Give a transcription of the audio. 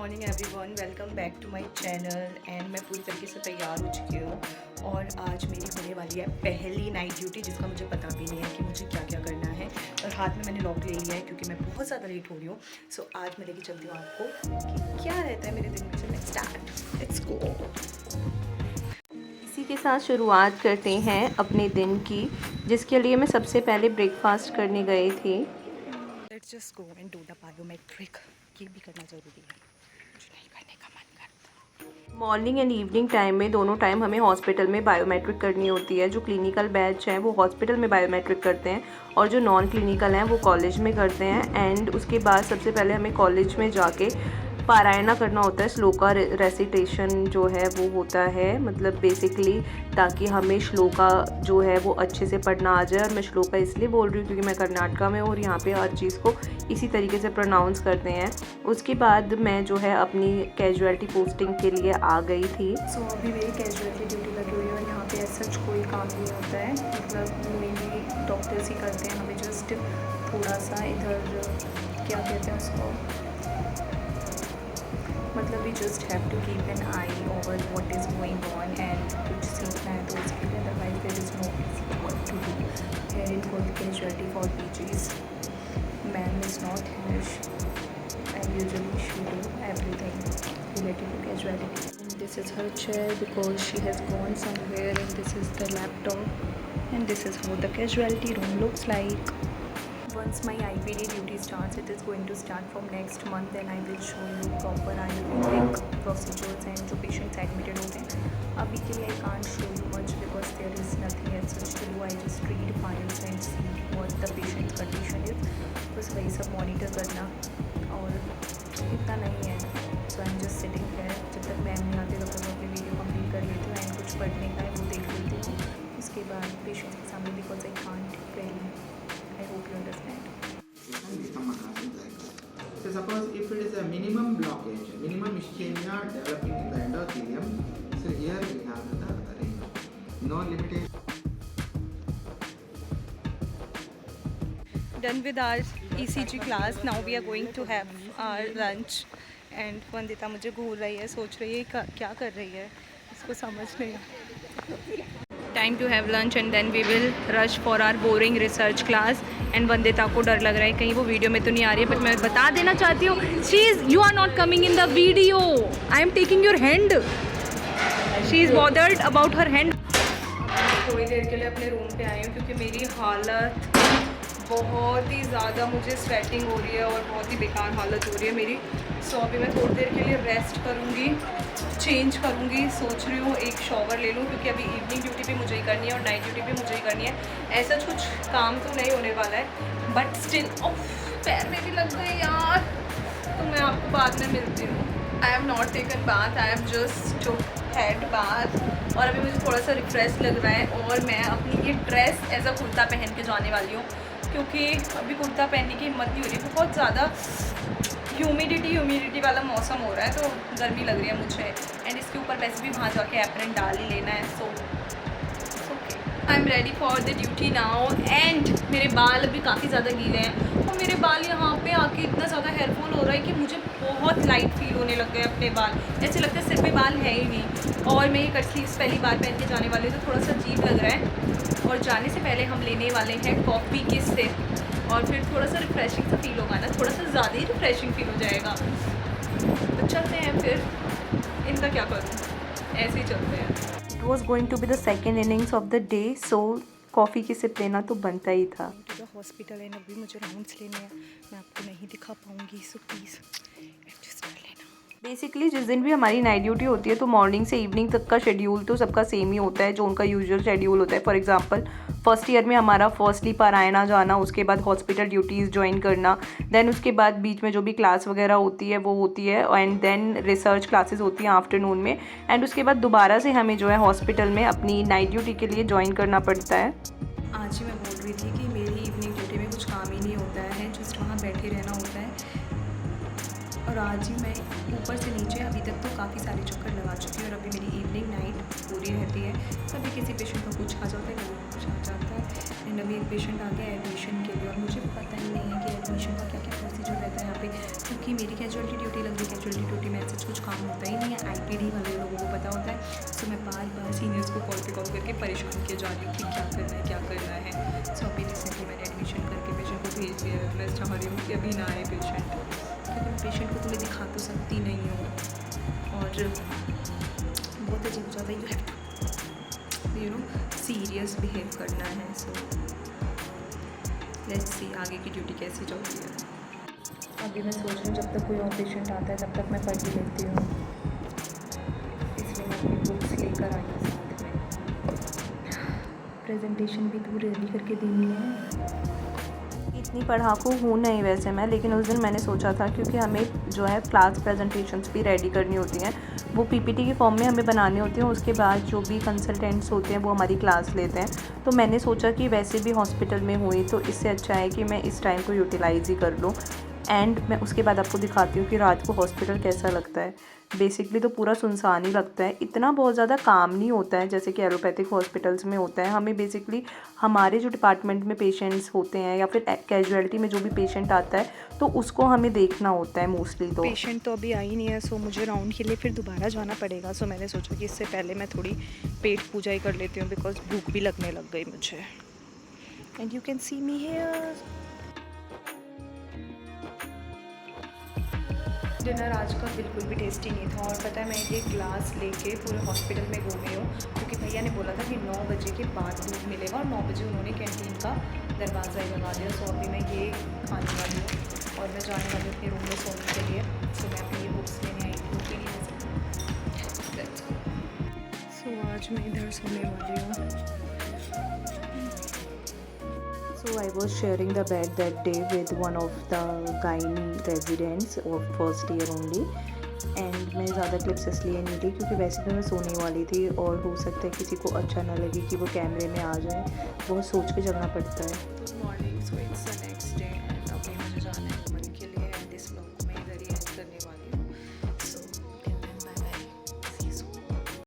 Morning everyone, welcome back to my channel. And मैं पूरी तरीके से तैयार हो चुकी हूँ और आज मेरी होने वाली है पहली नाइट ड्यूटी, जिसका मुझे पता भी नहीं है कि मुझे क्या क्या करना है। और हाथ में मैंने लॉक ले लिया है क्योंकि मैं बहुत ज़्यादा लेट हो रही हूँ। सो आज मैं लेके चलती हूँ आपको कि क्या रहता है मेरे दिन में। Let's start, let's go. इसी के साथ शुरुआत करते हैं अपने दिन की, जिसके लिए मैं सबसे पहले ब्रेकफास्ट करने गई थी। Let's just go and do the biometric. ये भी करना ज़रूरी है, मुझे नहीं करने का मन करता। मॉर्निंग एंड इवनिंग टाइम में दोनों टाइम हमें हॉस्पिटल में बायोमेट्रिक करनी होती है। जो क्लिनिकल बैच हैं वो हॉस्पिटल में बायोमेट्रिक करते हैं और जो नॉन क्लिनिकल हैं वो कॉलेज में करते हैं। एंड उसके बाद सबसे पहले हमें कॉलेज में जाके पारायणा करना होता है। श्लोका रेसिटेशन जो है वो होता है, मतलब बेसिकली ताकि हमें श्लोका जो है वो अच्छे से पढ़ना आ जाए। और मैं श्लोका इसलिए बोल रही हूँ क्योंकि मैं कर्नाटका में हूँ और यहाँ पे हर चीज़ को इसी तरीके से प्रोनाउंस करते हैं। उसके बाद मैं जो है अपनी कैजुअलिटी पोस्टिंग के लिए आ गई थी। सो अभी मेरी कैजुअलिटी ड्यूटी लगी हुई है और यहाँ पे ऐसा कोई काम नहीं होता है, मतलब मेनली डॉक्टर्स ही करते हैं। हमें जस्ट थोड़ा सा इधर क्या कहते हैं उसको, मतलब we just have to keep an eye over what is going on and कुछ सीखना है तो उसके लिए। Otherwise there is no what to do here in for casualty for PGs. Ma'am is not here and usually she do everything related to casualty. And this is her chair because she has gone somewhere, and this is the laptop, and this is how the casualty room looks like. Once my IPD duty starts, it is going to start from next month, and I will show you proper Ayurvedic procedures and जो patients admitted होते हैं। अभी के लिए I can't show you much because there is nothing as such to do. I just read files and see what the patient's condition is. बस वही सब monitor करना और इतना नहीं है। So I am just sitting है, जब तक मैम नहीं आती तब तक मैं अपनी वीडियो कंप्लीट कर लेती हूँ एंड कुछ पढ़ने का है वो देख लेती हूँ। उसके बाद पेशेंट्स के सामने because I can't really, I hope you understand. So suppose if it is a minimum blockage, minimum ischemia developing in the endothelium, so here we have the range, no limitation. Done with our ECG class, now we are going to have our lunch and Vandita मुझे घूर रही है, सोच रही है क्या कर रही है, इसको समझ नहीं। Time to have lunch and then we will rush for our boring research class. And Vandita को डर लग रहा है कहीं वो वीडियो में तो नहीं आ रही है, बट मैं बता देना चाहती हूँ she is, you are not coming in the video, I am taking your hand, she is bothered about her hand. थोड़ी देर के लिए अपने रूम पे आई हूँ क्योंकि मेरी हालत बहुत ही ज़्यादा, मुझे स्वेटिंग हो रही है और बहुत ही बेकार हालत हो रही है मेरी। सो अभी मैं थोड़ी देर के लिए रेस्ट करूँगी, चेंज करूँगी, सोच रही हूँ एक शॉवर ले लूँ क्योंकि अभी इवनिंग ड्यूटी भी मुझे ही करनी है और नाइट ड्यूटी भी मुझे ही करनी है। ऐसा कुछ काम तो नहीं होने वाला है, बट स्टिल पैर में भी लग गए यार। तो मैं आपको बाद में मिलती हूँ। I have not taken bath, I have just took head bath और अभी मुझे थोड़ा सा रिफ्रेश लग रहा है और मैं अपनी ये ड्रेस एज अ कुर्ता पहन के जाने वाली हूँ क्योंकि अभी कुर्ता पहनने की हिम्मत नहीं हो रही। बहुत ज़्यादा ह्यूमिडिटी वाला मौसम हो रहा है तो गर्मी लग रही है मुझे। एंड इसके ऊपर वैसे भी वहाँ जाके एप्रन डाल ही लेना है। So I am ready for the duty now. And मेरे बाल अभी काफ़ी ज़्यादा गीले हैं और मेरे बाल यहाँ पे आके इतना ज़्यादा हेयरफॉल हो रहा है कि मुझे बहुत लाइट फील होने लग गए अपने बाल। ऐसे लगता है सिर पे बाल है ही नहीं। और मैं ये कट स्लीव्स पहली बार पहन के जाने वाली हूँ तो थोड़ा सा अजीब लग रहा है। और जाने से पहले हम लेने वाले हैं कॉफ़ी की सिप और फिर थोड़ा सा रिफ़्रेशिंग सा फील होगा ना, थोड़ा सा ज़्यादा ही रिफ़्रेशिंग फील हो जाएगा। तो चलते हैं फिर, इनका क्या करूँ, ऐसे ही चलते हैं। It was going to be the second innings of the day, so coffee की सिप लेना तो बनता ही था। टू द हॉस्पिटल एंड अभी मुझे राउंड्स लेने हैं, मैं आपको नहीं दिखा पाऊँगी, सो प्लीज़ एडजस्ट कर लेना। बेसिकली जिस दिन भी हमारी नाइट ड्यूटी होती है तो मॉर्निंग से इवनिंग तक का शेड्यूल तो सबका सेम ही होता है, जो उनका यूजुअल शेड्यूल होता है। फॉर एग्जांपल फर्स्ट ईयर में हमारा फर्स्टली पारायणा जाना, उसके बाद हॉस्पिटल ड्यूटीज़ ज्वाइन करना, देन उसके बाद बीच में जो भी क्लास वगैरह होती है वो होती है, एंड देन रिसर्च क्लासेस होती हैं आफ्टरनून में। एंड उसके बाद दोबारा से हमें जो है हॉस्पिटल में अपनी नाइट ड्यूटी के लिए ज्वाइन करना पड़ता है। आज ही मैं बोल रही थी कि मेरी इवनिंग ड्यूटी में कुछ काम ही नहीं होता है, जस्ट वहाँ बैठे रहना होता है। और आज ही मैं ऊपर से नीचे अभी तक तो काफ़ी सारे चक्कर लगा चुकी हूँ और अभी मेरी इवनिंग नाइट पूरी रहती है। कभी किसी पेशेंट को कुछ आ जाता है, कभी कुछ आ जाता है। एंड अभी एक पेशेंट आ गया एडमिशन के लिए और मुझे पता ही नहीं है कि एडमिशन का क्या क्या प्रोसीजर रहता है यहाँ पे, क्योंकि मेरी कैजुअलिटी ड्यूटी लग रही है। कैजुअलिटी ड्यूटी में ऐसा कुछ काम होता ही नहीं है, आईपीडी वाले लोगों को पता होता है। तो मैं बार बार सीनियर्स को कॉल पे कॉल करके परेशान किया जा रही हूँ कि क्या करना है, क्या करना है। सो अभी रिसेंटली मैंने एडमिशन करके पेशेंट को भेज दिया है। मैं चाह रही हूँ कि अभी ना आए पेशेंट, क्योंकि मैं पेशेंट को तुम्हें दिखा तो सकती नहीं हूँ और बहुत अजीब हो जाता है। You have you know serious behave करना है। सो लेट्स सी आगे की ड्यूटी कैसी चलती है। अभी मैं सोच रही हूँ जब तक कोई और पेशेंट आता है तब तक मैं पढ़ ही लेती हूँ, इसलिए मैं अपनी बुक्स लेकर आई हूँ साथ में। प्रेजेंटेशन भी तो रेडी करके देनी है। इतनी पढ़ाकू हूँ नहीं वैसे मैं, लेकिन उस दिन मैंने सोचा था क्योंकि हमें जो है क्लास प्रेजेंटेशंस भी रेडी करनी होती हैं, वो पीपीटी के फॉर्म में हमें बनानी होती हैं। उसके बाद जो भी कंसल्टेंट्स होते हैं वो हमारी क्लास लेते हैं। तो मैंने सोचा कि वैसे भी हॉस्पिटल में हुई तो इससे अच्छा है कि मैं इस टाइम को यूटिलाइज़ ही कर लूँ। एंड मैं उसके बाद आपको दिखाती हूँ कि रात को हॉस्पिटल कैसा लगता है। बेसिकली तो पूरा सुनसान ही लगता है, इतना बहुत ज़्यादा काम नहीं होता है जैसे कि एलोपैथिक हॉस्पिटल्स में होता है। हमें बेसिकली हमारे जो डिपार्टमेंट में पेशेंट्स होते हैं या फिर कैजुअलिटी में जो भी पेशेंट आता है तो उसको हमें देखना होता है मोस्टली। तो पेशेंट तो अभी आई नहीं है, सो मुझे राउंड के लिए फिर दोबारा जाना पड़ेगा। सो मैंने सोचा कि इससे पहले मैं थोड़ी पेट पूजा ही कर लेती हूँ, बिकॉज भूख भी लगने लग गई मुझे। And you can see me here. Dinner आज का बिल्कुल भी टेस्टी नहीं था और पता है मैं ये ग्लास लेके पूरे हॉस्पिटल में घूमी हूँ क्योंकि भैया ने बोला था कि 9 बजे के बाद दूध मिलेगा और 9 बजे उन्होंने कैंटीन का दरवाज़ा ही लगा दिया। सो अभी मैं ये खाने वाली हूँ और मैं जाने वाली हूँ अपने रूम में सोने के लिए। सो मैं अपनी ये बुक्स लेने आई थी कि नहीं। सो आज मैं इधर सोने वाली हूँ। So I was sharing the bed that day with one of the gynae residents of first year only, and मैं ज़्यादा क्लिप्स इसलिए नहीं ली क्योंकि वैसे भी मैं सोने वाली थी और हो सकता है किसी को अच्छा ना लगे कि वो कैमरे में आ जाए, बहुत सोच के चलना पड़ता है। Good morning. So it's the next day